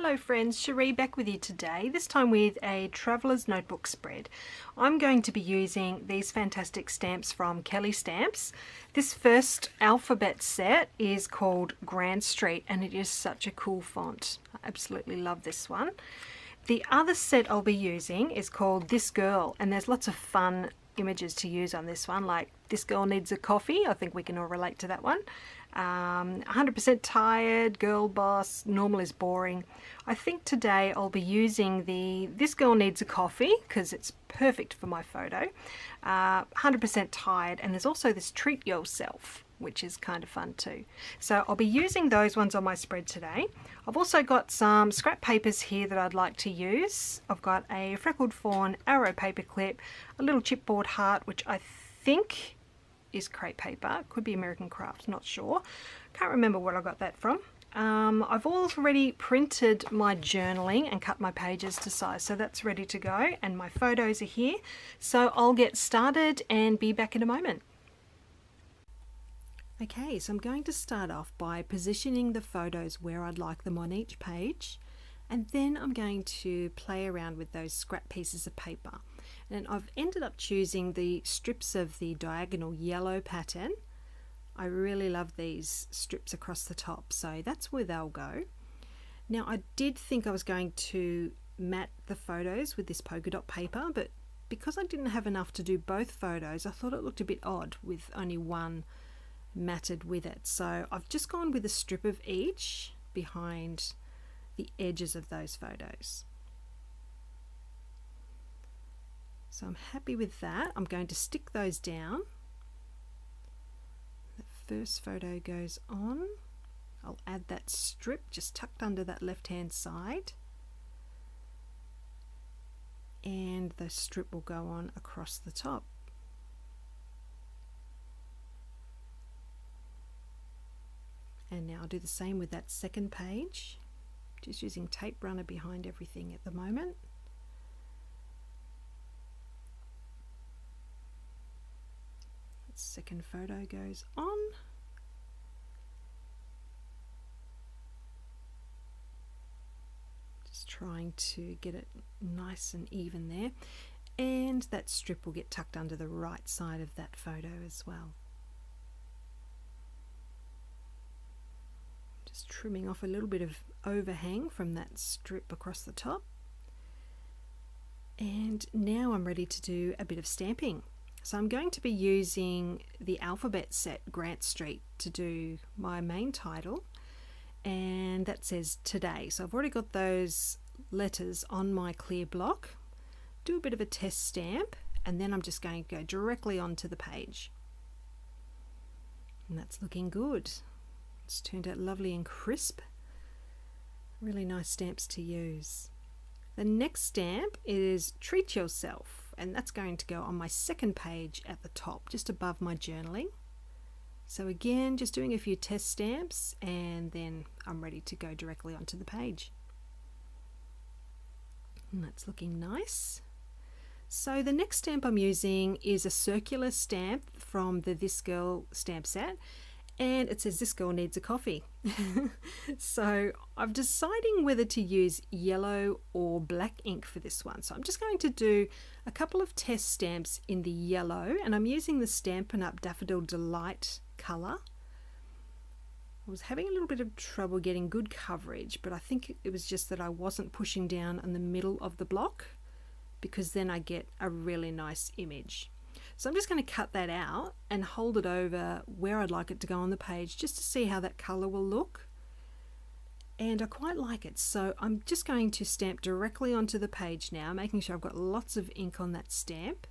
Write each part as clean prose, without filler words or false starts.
Hello friends, Cherie back with you today, this time with a Traveller's Notebook spread. I'm going to be using these fantastic stamps from Kellie Stamps. This first alphabet set is called Grand Street and it is such a cool font. I absolutely love this one. The other set I'll be using is called This Girl, and there's lots of fun images to use on this one, like this girl needs a coffee. I think we can all relate to that one. 100% tired, girl boss, normal is boring. I think today I'll be using the this girl needs a coffee because it's perfect for my photo. 100% tired, and there's also this treat yourself, which is kind of fun too. So I'll be using those ones on my spread today. I've also got some scrap papers here that I'd like to use. I've got a freckled fawn arrow paper clip, a little chipboard heart, which I think is crepe paper, could be American Crafts, not sure. Can't remember where I got that from. I've already printed my journaling and cut my pages to size, so that's ready to go, and my photos are here. So I'll get started and be back in a moment. Okay, so I'm going to start off by positioning the photos where I'd like them on each page, and then I'm going to play around with those scrap pieces of paper. And I've ended up choosing the strips of the diagonal yellow pattern. I really love these strips across the top, so that's where they'll go. Now I did think I was going to mat the photos with this polka dot paper, but because I didn't have enough to do both photos, I thought it looked a bit odd with only one matted with it. So I've just gone with a strip of each behind the edges of those photos. So I'm happy with that. I'm going to stick those down. The first photo goes on. I'll add that strip just tucked under that left hand side, and the strip will go on across the top. And now I'll do the same with that second page, just using tape runner behind everything at the moment. That second photo goes on. Just trying to get it nice and even there. And that strip will get tucked under the right side of that photo as well. Just trimming off a little bit of overhang from that strip across the top. And now I'm ready to do a bit of stamping. So I'm going to be using the alphabet set Grant Street to do my main title, and that says today. So I've already got those letters on my clear block. Do a bit of a test stamp, and then I'm just going to go directly onto the page. And that's looking good. It's turned out lovely and crisp. Really nice stamps to use. The next stamp is Treat Yourself, and that's going to go on my second page at the top, just above my journaling. So again, just doing a few test stamps, and then I'm ready to go directly onto the page. And that's looking nice. So the next stamp I'm using is a circular stamp from the This Girl stamp set, and it says this girl needs a coffee. So I'm deciding whether to use yellow or black ink for this one. So I'm just going to do a couple of test stamps in the yellow, and I'm using the Stampin' Up! Daffodil Delight colour. I was having a little bit of trouble getting good coverage, but I think it was just that I wasn't pushing down in the middle of the block, because then I get a really nice image. So I'm just going to cut that out and hold it over where I'd like it to go on the page, just to see how that colour will look. And I quite like it, so I'm just going to stamp directly onto the page now, making sure I've got lots of ink on that stamp.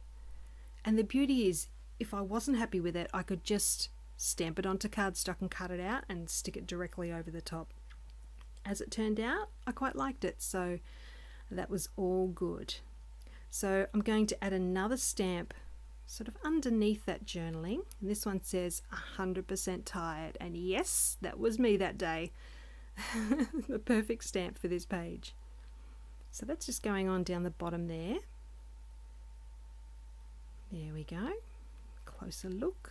And the beauty is, if I wasn't happy with it, I could just stamp it onto cardstock and cut it out and stick it directly over the top. As it turned out, I quite liked it, so that was all good. So I'm going to add another stamp sort of underneath that journaling, and this one says 100% tired, and yes, that was me that day. The perfect stamp for this page. So that's just going on down the bottom there. There we go. Closer look.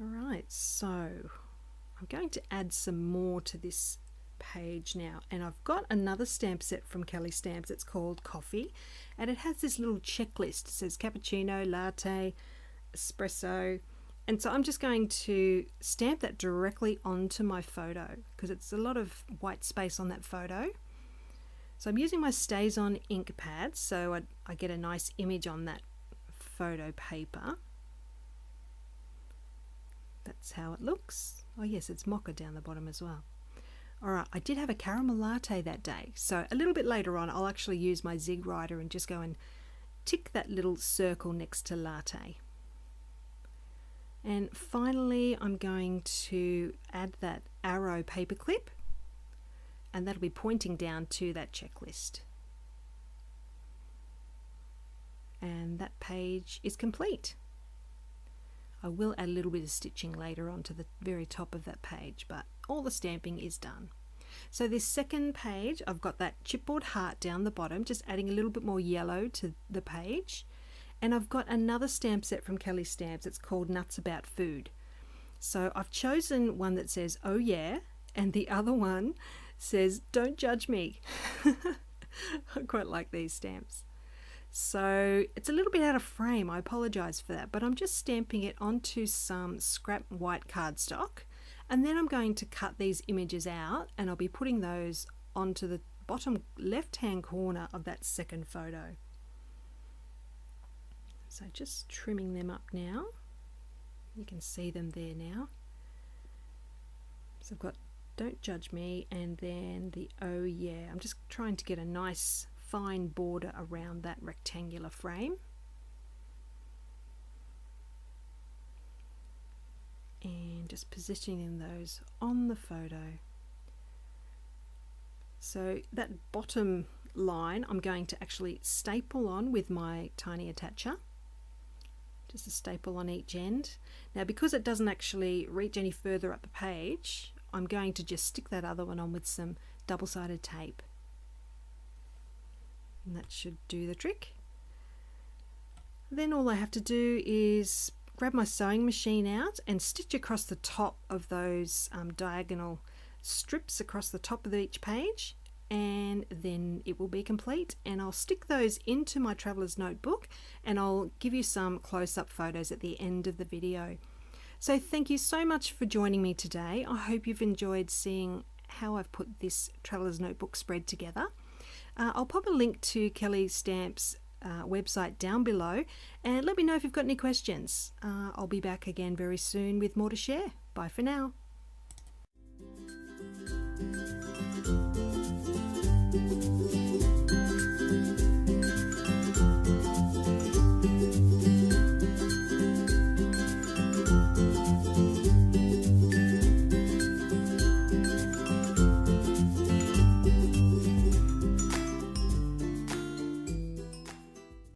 Alright, so I'm going to add some more to this page now, and I've got another stamp set from Kellie Stamps. It's called Coffee, and it has this little checklist. It says cappuccino, latte, espresso, and so I'm just going to stamp that directly onto my photo because it's a lot of white space on that photo. So I'm using my Stays On ink pad so I get a nice image on that photo paper. That's how it looks. Oh yes, it's mocha down the bottom as well. Alright, I did have a caramel latte that day, so a little bit later on I'll actually use my zig writer and just go and tick that little circle next to latte. And finally I'm going to add that arrow paper clip, and that'll be pointing down to that checklist. And that page is complete. I will add a little bit of stitching later on to the very top of that page, but all the stamping is done. So this second page, I've got that chipboard heart down the bottom, just adding a little bit more yellow to the page. And I've got another stamp set from Kellie Stamps. It's called Nuts About Food. So I've chosen one that says, oh yeah, and the other one says, don't judge me. I quite like these stamps. So it's a little bit out of frame, I apologise for that, but I'm just stamping it onto some scrap white cardstock, and then I'm going to cut these images out and I'll be putting those onto the bottom left hand corner of that second photo. So just trimming them up now. You can see them there now. So I've got don't judge me and then the oh yeah. I'm just trying to get a nice fine border around that rectangular frame, and just positioning those on the photo. So that bottom line I'm going to actually staple on with my tiny attacher, just a staple on each end. Now because it doesn't actually reach any further up the page, I'm going to just stick that other one on with some double-sided tape. And that should do the trick. Then all I have to do is grab my sewing machine out and stitch across the top of those diagonal strips across the top of each page, and then it will be complete. And I'll stick those into my traveler's notebook, and I'll give you some close-up photos at the end of the video. So thank you so much for joining me today. I hope you've enjoyed seeing how I've put this traveler's notebook spread together. I'll pop a link to Kellie Stamps' website down below, and let me know if you've got any questions. I'll be back again very soon with more to share. Bye for now.